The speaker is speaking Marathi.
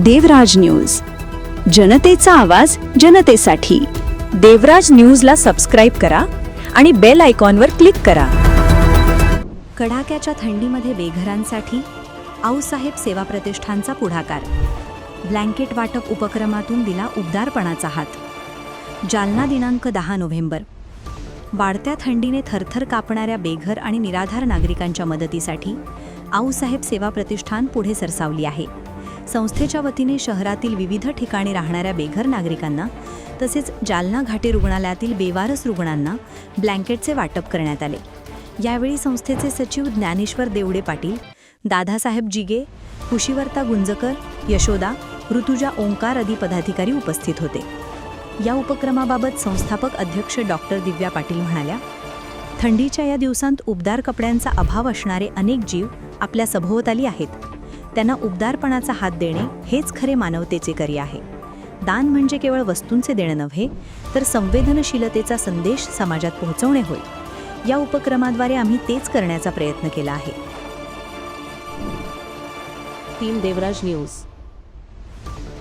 देवराज न्यूज, जनतेचा आवाज जनतेसाठी। देवराज न्यूजला सबस्क्राईब करा आणि बेल आयकॉनवर क्लिक करा। कडाक्याच्या थंडीमध्ये बेघरांसाठी आऊसाहेब सेवा प्रतिष्ठानचा पुढाकार। ब्लँकेट वाटप उपक्रमातून दिला उबदारपणाचा हात। जालना दिनांक 10 नोव्हेंबर। वाढत्या थंडीने थरथर कापणाऱ्या बेघर आणि निराधार नागरिकांच्या मदतीसाठी आऊसाहेब सेवा प्रतिष्ठान पुढे सरसावली आहे। संस्थेच्या वतीने शहरातील विविध ठिकाणी राहणाऱ्या बेघर नागरिकांना तसेच जालना घाटे रुग्णालयातील बेवारस रुग्णांना ब्लँकेटचे वाटप करण्यात आले। यावेळी संस्थेचे सचिव ज्ञानेश्वर देवडे पाटील, दादासाहेब जिगे, कुशीवर्ता गुंजकर, यशोदा, ऋतुजा ओंकार आदी पदाधिकारी उपस्थित होते। या उपक्रमाबाबत संस्थापक अध्यक्ष डॉक्टर दिव्या पाटील म्हणाल्या, थंडीच्या या दिवसांत उबदार कपड्यांचा अभाव असणारे अनेक जीव आपल्या सभोवताली आहेत। त्यांना उबदारपणाचा हात देणे हेच खरे मानवतेचे कार्य आहे। दान म्हणजे केवळ वस्तूंचे देणे नव्हे, तर संवेदनशीलतेचा संदेश समाजात पोहोचवणे होय। या उपक्रमाद्वारे आम्ही तेच करण्याचा प्रयत्न केला आहे। टीम देवराज न्यूज।